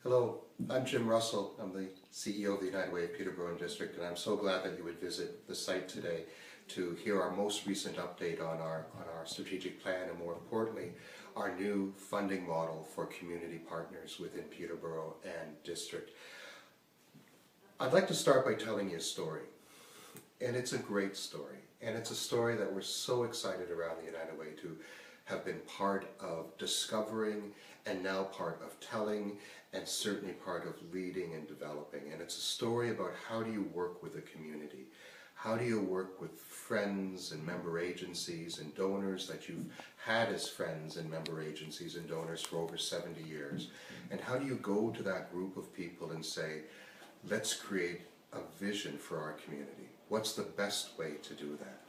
Hello, I'm Jim Russell. I'm the CEO of the United Way of Peterborough District, and I'm so glad that you would visit the site today to hear our most recent update on our strategic plan, and more importantly, our new funding model for community partners within Peterborough and District. I'd like to start by telling you a story, and it's a great story, and it's a story that we're so excited around the United Way to have been part of discovering and now part of telling and certainly part of leading and developing. And it's a story about how do you work with a community? How do you work with friends and member agencies and donors that you've had as friends and member agencies and donors for over 70 years? And how do you go to that group of people and say, let's create a vision for our community? What's the best way to do that?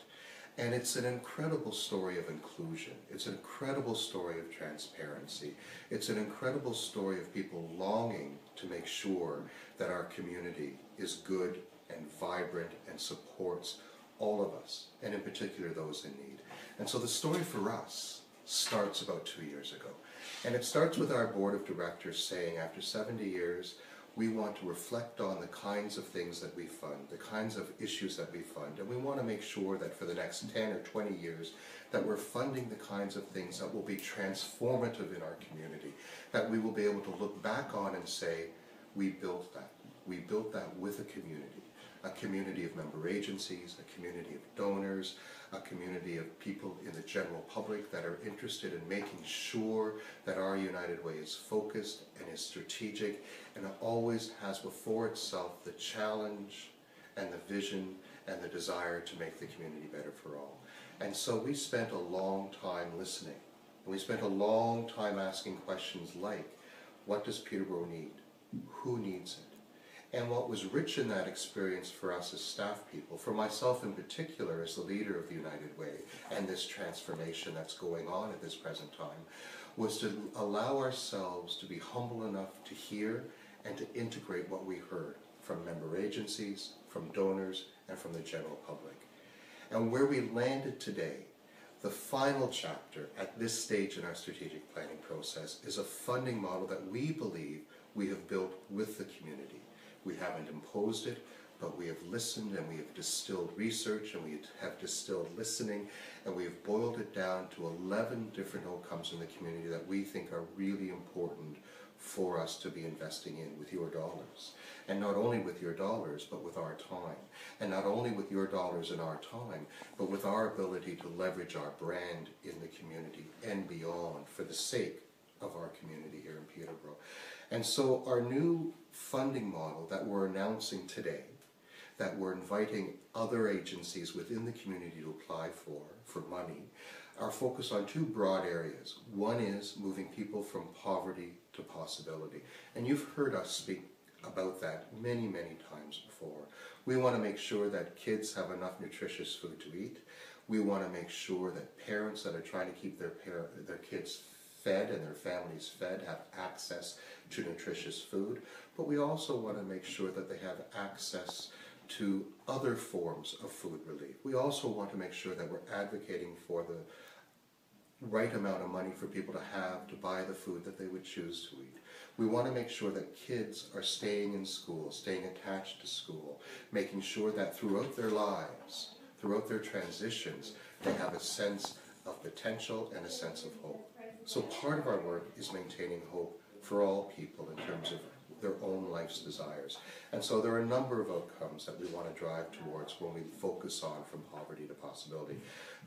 And it's an incredible story of inclusion. It's an incredible story of transparency. It's an incredible story of people longing to make sure that our community is good and vibrant and supports all of us, and in particular those in need. And so the story for us starts about 2 years ago. And it starts with our board of directors saying, after 70 years, we want to reflect on the kinds of things that we fund, the kinds of issues that we fund, and we want to make sure that for the next 10 or 20 years that we're funding the kinds of things that will be transformative in our community, that we will be able to look back on and say, we built that. We built that with a community of member agencies, a community of donors, a community of people in the general public that are interested in making sure that our United Way is focused and is strategic and it always has before itself the challenge and the vision and the desire to make the community better for all. And so we spent a long time listening. And we spent a long time asking questions like, what does Peterborough need? Who needs it? And what was rich in that experience for us as staff people, for myself in particular as the leader of the United Way and this transformation that's going on at this present time, was to allow ourselves to be humble enough to hear and to integrate what we heard from member agencies, from donors, and from the general public. And where we landed today, the final chapter at this stage in our strategic planning process is a funding model that we believe we have built with the community. We haven't imposed it, but we have listened and we have distilled research and we have distilled listening and we have boiled it down to 11 different outcomes in the community that we think are really important for us to be investing in with your dollars. And not only with your dollars, but with our time. And not only with your dollars and our time, but with our ability to leverage our brand in the community and beyond for the sake of our community here in Peterborough. And so our new funding model that we're announcing today, that we're inviting other agencies within the community to apply for money, are focused on two broad areas. One is moving people from poverty to possibility. And you've heard us speak about that many, many times before. We want to make sure that kids have enough nutritious food to eat. We want to make sure that parents that are trying to keep their kids fed and their families fed have access to nutritious food. But we also want to make sure that they have access to other forms of food relief. We also want to make sure that we're advocating for the right amount of money for people to have to buy the food that they would choose to eat. We want to make sure that kids are staying in school, staying attached to school, making sure that throughout their lives, throughout their transitions, they have a sense of potential and a sense of hope. So part of our work is maintaining hope for all people in terms of their own life's desires. And so there are a number of outcomes that we want to drive towards when we focus on from poverty to possibility.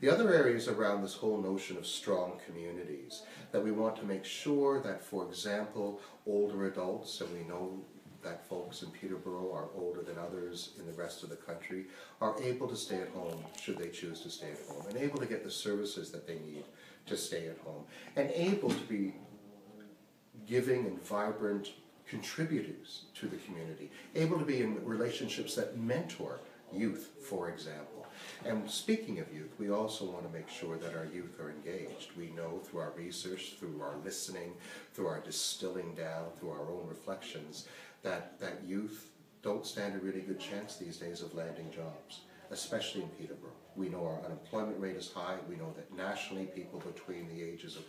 The other area is around this whole notion of strong communities, that we want to make sure that, for example, older adults, and we know that folks in Peterborough are older than others in the rest of the country, are able to stay at home should they choose to stay at home, and able to get the services that they need to stay at home, and able to be giving and vibrant contributors to the community, able to be in relationships that mentor youth, for example. And speaking of youth, we also want to make sure that our youth are engaged. We know through our research, through our listening, through our distilling down, through our own reflections, that youth don't stand a really good chance these days of landing jobs. especially in Peterborough. We know our unemployment rate is high. We know that nationally people between the ages of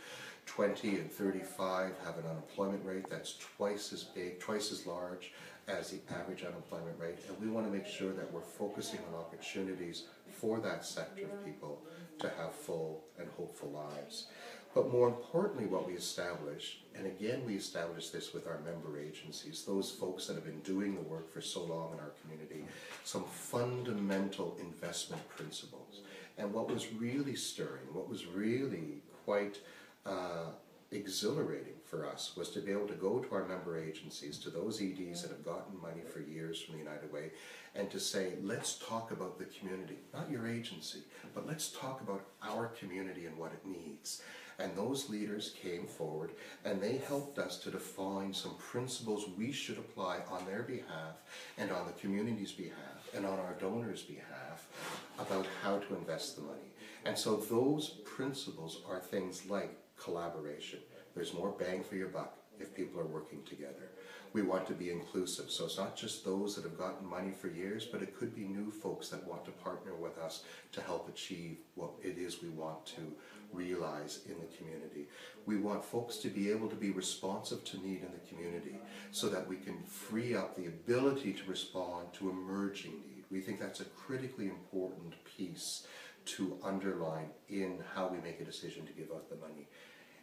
20 and 35 have an unemployment rate that's twice as big, twice as large as the average unemployment rate. And we want to make sure that we're focusing on opportunities for that sector of people to have full and hopeful lives. But more importantly, what we established, and again we established this with our member agencies, those folks that have been doing the work for so long in our community, some fundamental investment principles. And what was really stirring, what was really quite exhilarating for us was to be able to go to our member agencies, to those EDs that have gotten money for years from the United Way, and to say, let's talk about the community, not your agency, but let's talk about our community and what it needs. And those leaders came forward and they helped us to define some principles we should apply on their behalf and on the community's behalf and on our donors' behalf about how to invest the money. And so those principles are things like collaboration. There's more bang for your buck if people are working together. We want to be inclusive, so it's not just those that have gotten money for years, but it could be new folks that want to partner with us to help achieve what it is we want to realize in the community. We want folks to be able to be responsive to need in the community so that we can free up the ability to respond to emerging need. We think that's a critically important piece to underline in how we make a decision to give out the money.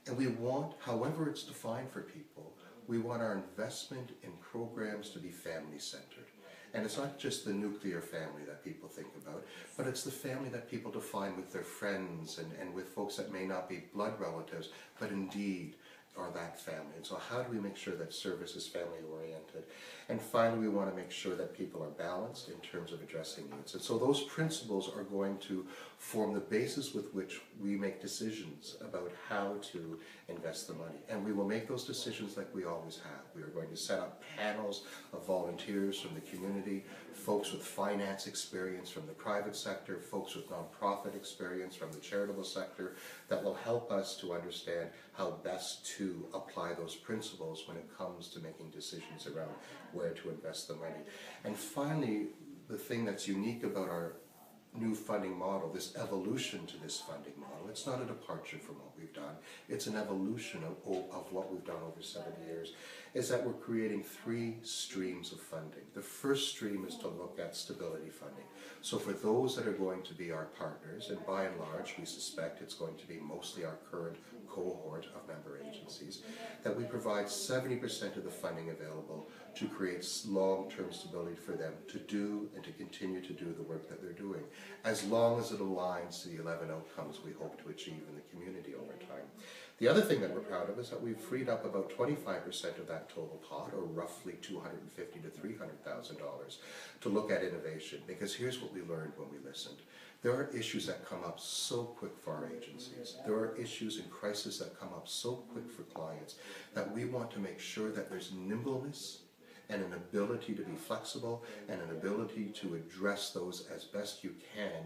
And we want, however it's defined for people, we want our investment in programs to be family-centered. And it's not just the nuclear family that people think about, but it's the family that people define with their friends and with folks that may not be blood relatives, but indeed are that family. And so how do we make sure that service is family-oriented? And finally, we want to make sure that people are balanced in terms of addressing needs. And so those principles are going to form the basis with which we make decisions about how to invest the money. And we will make those decisions like we always have. We are going to set up panels of volunteers from the community, folks with finance experience from the private sector, folks with nonprofit experience from the charitable sector, that will help us to understand how best to apply those principles when it comes to making decisions around where to invest the money. And finally, the thing that's unique about our new funding model, this evolution to this funding model, it's not a departure from what we've done, it's an evolution of what we've done over 7 years, is that we're creating 3 streams of funding. The first stream is to look at stability funding. So for those that are going to be our partners, and by and large we suspect it's going to be mostly our current cohort of member agencies, that we provide 70% of the funding available to create long-term stability for them to do and to continue to do the work that they're doing, as long as it aligns to the 11 outcomes we hope to achieve in the community over time. The other thing that we're proud of is that we've freed up about 25% of that total pot, or roughly $250,000 to $300,000, to look at innovation. Because here's what we learned when we listened. There are issues that come up so quick for our agencies. There are issues and crises that come up so quick for clients that we want to make sure that there's nimbleness and an ability to be flexible and an ability to address those as best you can,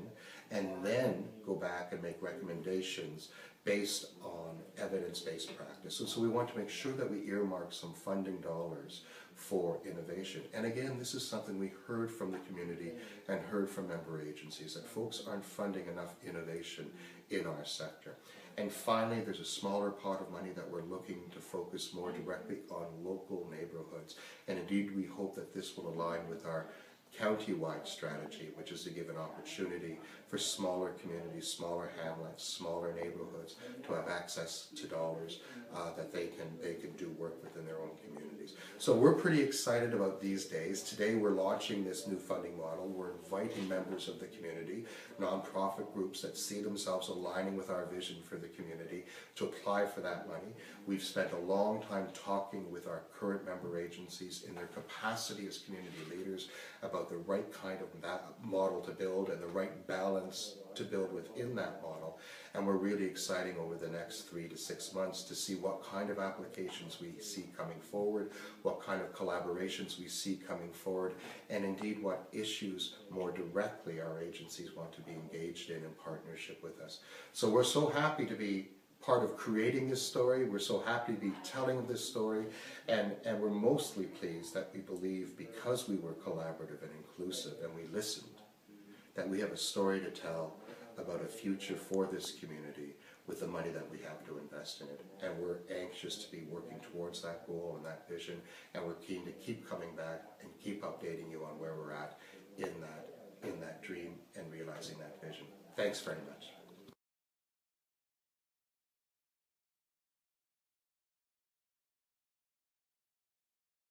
and then go back and make recommendations based on evidence-based practice. So we want to make sure that we earmark some funding dollars for innovation. And again, this is something we heard from the community and heard from member agencies, that folks aren't funding enough innovation in our sector. And finally, there's a smaller pot of money that we're looking to focus more directly on local neighborhoods. And indeed, we hope that this will align with our county-wide strategy, which is to give an opportunity for smaller communities, smaller hamlets, smaller neighborhoods to have access to dollars that they can do work within their own communities. So we're pretty excited about these days. Today we're launching this new funding model. We're inviting members of the community, nonprofit groups that see themselves aligning with our vision for the community, to apply for that money. We've spent a long time talking with our current member agencies in their capacity as community leaders about the right kind of model to build and the right balance to build within that model. And we're really excited over the next 3 to 6 months to see what kind of applications we see coming forward, what kind of collaborations we see coming forward, and indeed what issues more directly our agencies want to be engaged in partnership with us. So we're so happy to be part of creating this story. We're so happy to be telling this story, and we're mostly pleased that we believe, because we were collaborative and inclusive and we listened, that we have a story to tell about a future for this community with the money that we have to invest in it. And we're anxious to be working towards that goal and that vision, and we're keen to keep coming back and keep updating you on where we're at in that dream and realizing that vision. Thanks very much.